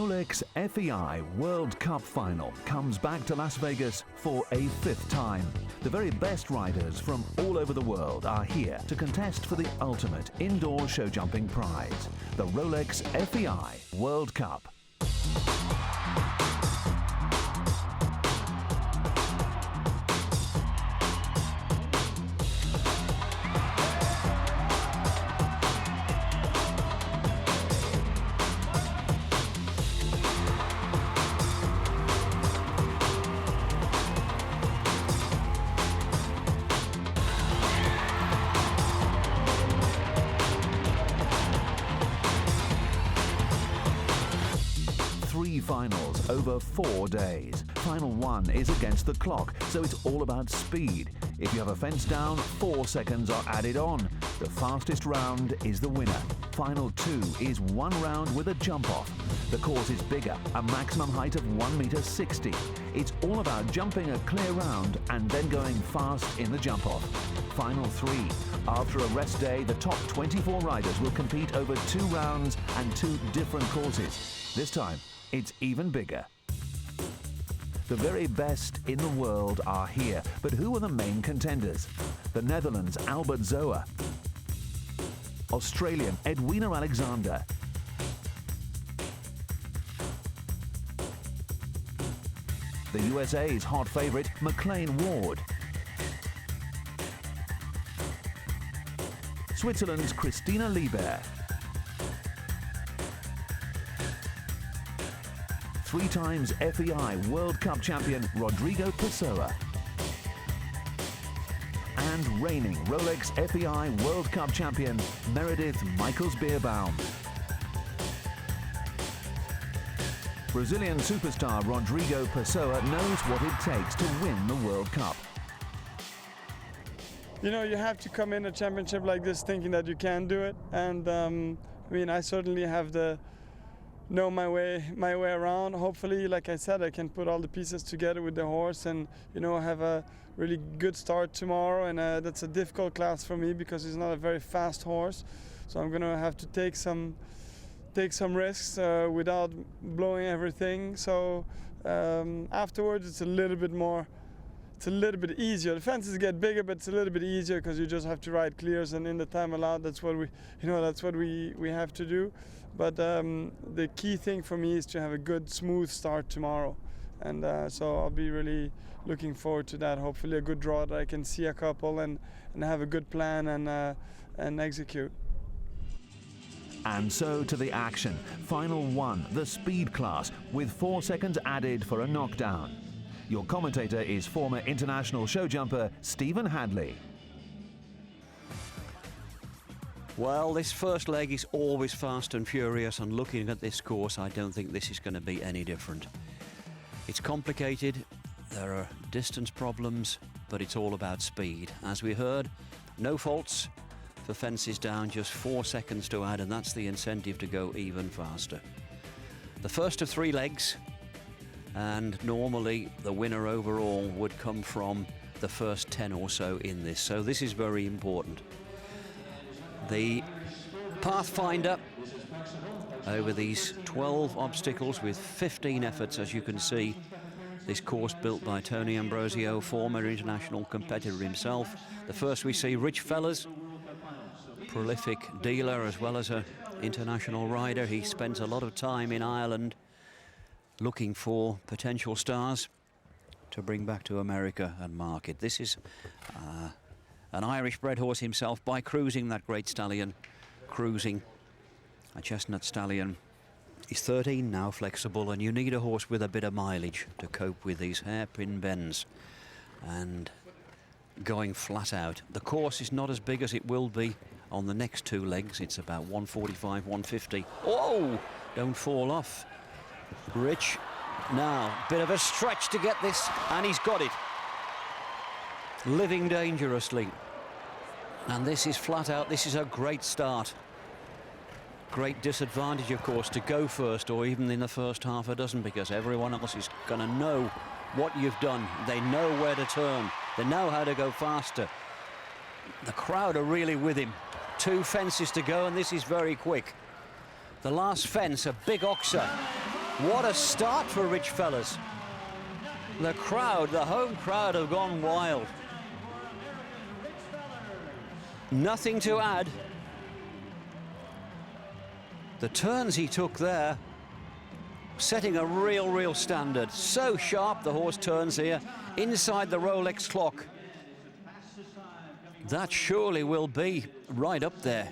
Rolex FEI World Cup Final comes back to Las Vegas for a 5th time. The very best riders from all over the world are here to contest for the ultimate indoor show jumping prize, the Rolex FEI World Cup. Three finals over 4 days. Final 1 is against the clock, so it's all about speed. If you have a fence down, 4 seconds are added on. The fastest round is the winner. Final 2 is 1 round with a jump off. The course is bigger, a maximum height of 1.60 meters. It's all about jumping a clear round and then going fast in the jump off. Final 3. After a rest day, the top 24 riders will compete over 2 rounds and 2 different courses. This time, it's even bigger. The very best in the world are here, but who are the main contenders? The Netherlands' Albert Zoa, Australian Edwina Alexander, the USA's hot favourite McLean Ward, Switzerland's Christina Lieber, 3 times FEI World Cup champion Rodrigo Pessoa, and reigning Rolex FEI World Cup champion Meredith Michaels-Beerbaum. Brazilian superstar Rodrigo Pessoa knows what it takes to win the World Cup. You know, you have to come in a championship like this thinking that you can do it, and I mean, I certainly have know my way around. Hopefully, like I said, I can put all the pieces together with the horse and, you know, have a really good start tomorrow. And that's a difficult class for me because he's not a very fast horse, so I'm gonna have to take some risks without blowing everything. So afterwards, it's a little bit easier. The fences get bigger, but it's a little bit easier because you just have to ride clears, and in the time allowed, that's what we have to do. But the key thing for me is to have a good, smooth start tomorrow, and so I'll be really looking forward to that. Hopefully, a good draw that I can see a couple and have a good plan and execute. And so to the action. Final 1, the speed class, with 4 seconds added for a knockdown. Your commentator is former international show jumper Stephen Hadley. Well, this first leg is always fast and furious, and looking at this course, I don't think this is going to be any different. It's complicated, there are distance problems, but it's all about speed. As we heard, no faults for fences down, just 4 seconds to add, and that's the incentive to go even faster. The first of 3 legs, and normally the winner overall would come from the first 10 or so in this, so this is very important. The Pathfinder over these 12 obstacles with 15 efforts, as you can see. This course built by Tony Ambrosio, former international competitor himself. The first we see, Rich Fellers, prolific dealer as well as an international rider. He spent a lot of time in Ireland looking for potential stars to bring back to America and market. This is an Irish-bred horse himself by cruising that great stallion, cruising a chestnut stallion. He's 13 now, flexible, and you need a horse with a bit of mileage to cope with these hairpin bends and going flat out. The course is not as big as it will be on the next 2 legs. It's about 145, 150. Oh, don't fall off. Rich, now, bit of a stretch to get this, and he's got it. Living dangerously. And this is flat out, this is a great start. Great disadvantage, of course, to go first, or even in the first half a dozen, because everyone else is going to know what you've done. They know where to turn. They know how to go faster. The crowd are really with him. 2 fences to go, and this is very quick. The last fence, a big oxer. What a start for Rich Fellas. The crowd, the home crowd, have gone wild. Nothing to add. The turns he took there, setting a real standard. So sharp the horse turns here, inside the Rolex clock. That surely will be right up there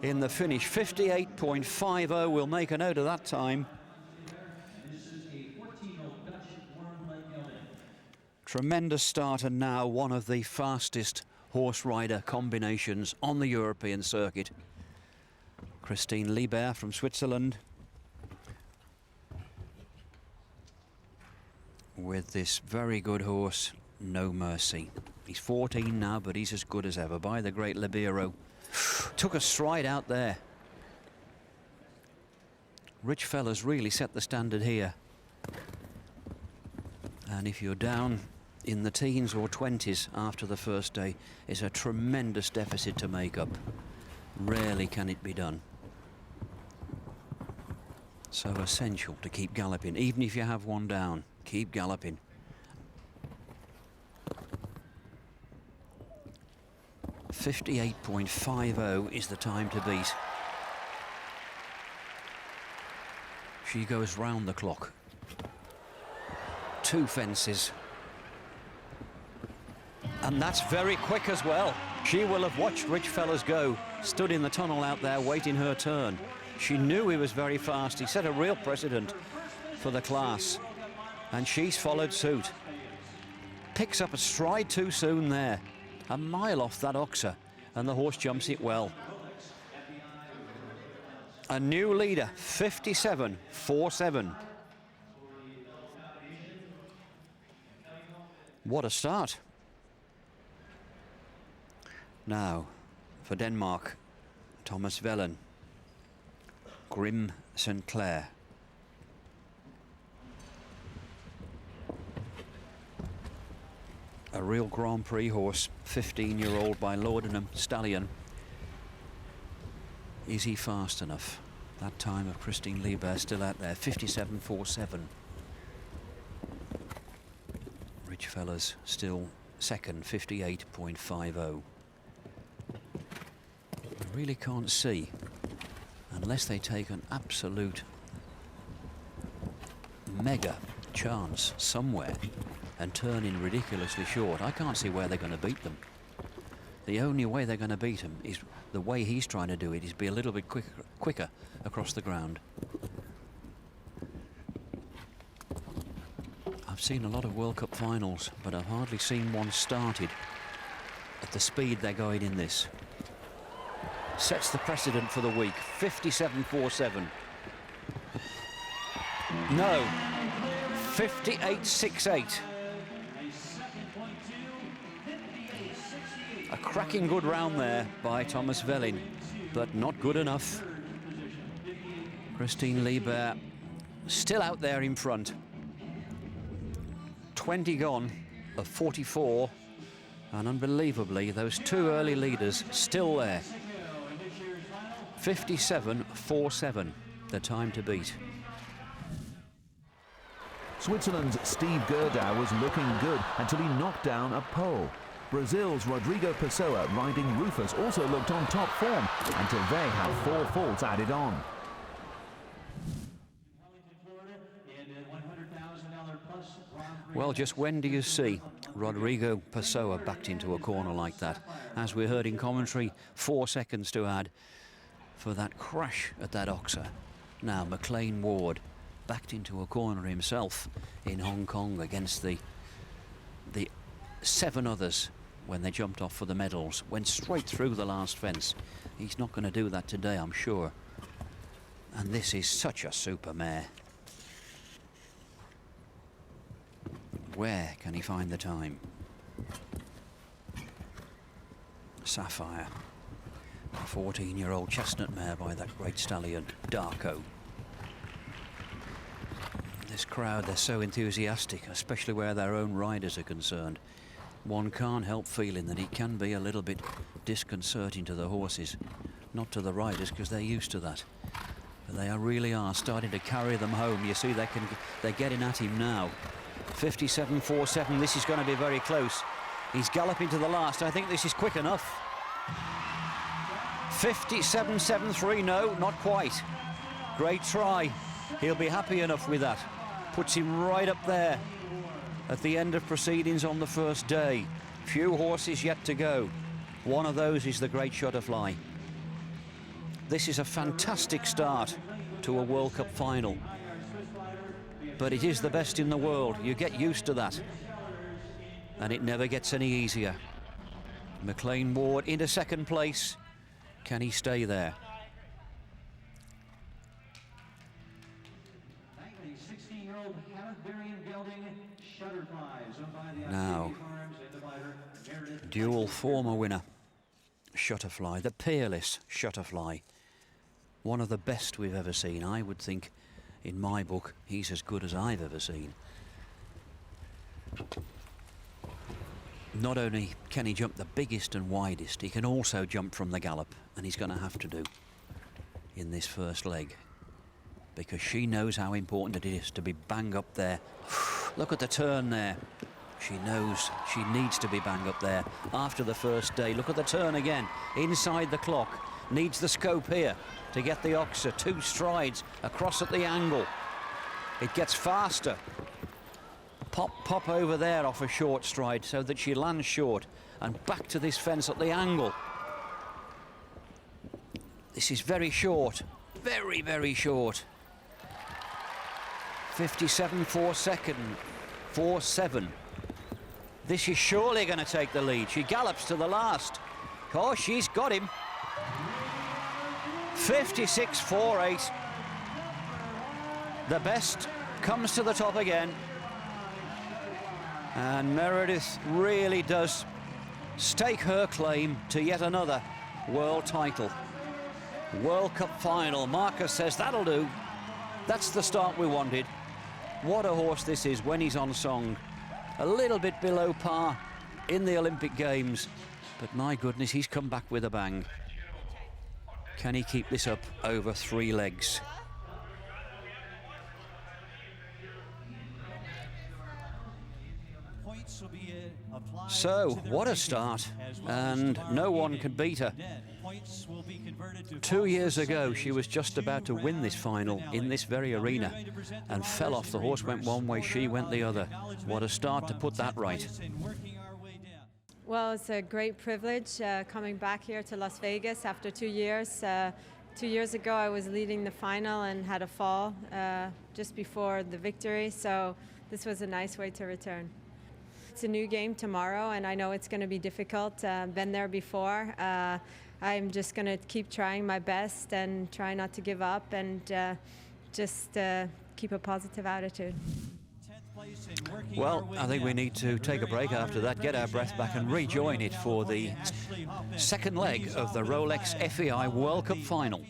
in the finish. 58.50, we'll make a note of that time. Tremendous start, and now one of the fastest horse rider combinations on the European circuit. Christine Liebert from Switzerland with this very good horse, No Mercy. He's 14 now, but he's as good as ever by the great Libero. Took a stride out there. Rich Fellas really set the standard here. And if you're down in the teens or 20s after the first day, it's a tremendous deficit to make up. Rarely can it be done. So essential to keep galloping. Even if you have one down, keep galloping. .50 is the time to beat. She goes round the clock. 2 fences. And that's very quick as well. She will have watched Rich Fellas go, stood in the tunnel out there waiting her turn. She knew he was very fast. He set a real precedent for the class. And she's followed suit. Picks up a stride too soon there. A mile off that oxer, and the horse jumps it well. A new leader, 57.47. What a start. Now, for Denmark, Thomas Vellen, Grim St. Clair. A real Grand Prix horse, 15-year-old by Laudanum stallion. Is he fast enough? That time of Christine Liebert still out there, 57.47. Rich Fellas still second, 58.50. I really can't see, unless they take an absolute mega chance somewhere and turn in ridiculously short. I can't see where they're going to beat them. The only way they're going to beat him is the way he's trying to do it, is be a little bit quicker across the ground. I've seen a lot of World Cup finals, but I've hardly seen one started at the speed they're going in this. Sets the precedent for the week, 57.47. No, 58.68. A cracking good round there by Thomas Vellen, but not good enough. Christine Liebert still out there in front. 20 gone of 44, and unbelievably those 2 early leaders still there. 57.47, the time to beat. Switzerland's Steve Gerdau was looking good until he knocked down a pole. Brazil's Rodrigo Pessoa riding Rufus also looked on top form until they had 4 faults added on. Well, just when do you see Rodrigo Pessoa backed into a corner like that? As we heard in commentary, 4 seconds to add for that crash at that oxer. Now McLean Ward backed into a corner himself in Hong Kong against the 7 others when they jumped off for the medals. Went straight through the last fence. He's not going to do that today, I'm sure. And this is such a super mare. Where can he find the time? Sapphire, a 14-year-old chestnut mare by that great stallion, Darko. This crowd, they're so enthusiastic, especially where their own riders are concerned. One can't help feeling that it can be a little bit disconcerting to the horses, not to the riders, because they're used to that. They really are starting to carry them home. You see, they're getting at him now. 57.47. This is going to be very close. He's galloping to the last. I think this is quick enough. 57.73. No, not quite. Great try. He'll be happy enough with that. Puts him right up there at the end of proceedings on the first day. Few horses yet to go. One of those is the Great Shutterfly. This is a fantastic start to a World Cup final. But it is the best in the world. You get used to that. And it never gets any easier. McLean Ward into second place. Can he stay there? Now, dual former winner, Shutterfly, the peerless Shutterfly. One of the best we've ever seen. I would think, in my book, he's as good as I've ever seen. Not only can he jump the biggest and widest, he can also jump from the gallop, and he's going to have to do in this first leg, because she knows how important it is to be bang up there. Look at the turn there. She knows she needs to be bang up there after the first day. Look at the turn again, inside the clock. Needs the scope here to get the oxer. 2 strides across at the angle. It gets faster. Pop over there off a short stride so that she lands short, and back to this fence at the angle. This is very short, very, very short. 57.47. This is surely going to take the lead. She gallops to the last. Oh, she's got him. 56.48. The best comes to the top again. And Meredith really does stake her claim to yet another world title. World Cup final. Marcus says that'll do. That's the start we wanted. What a horse this is when he's on song. A little bit below par in the Olympic Games, but my goodness, he's come back with a bang. Can he keep this up over 3 legs? So, what a start, and no one can beat her. 2 years ago, she was just about to win this final in this very arena and fell off. The horse went one way, she went the other. What a start to put that right. Well, it's a great privilege coming back here to Las Vegas after 2 years. 2 years ago, I was leading the final and had a fall just before the victory, so this was a nice way to return. It's a new game tomorrow, and I know it's going to be difficult. Been there before. I'm just going to keep trying my best and try not to give up, and just keep a positive attitude. Well, I think we need to take a break after that, get our breath back and rejoin it for the second leg of the Rolex FEI World Cup final.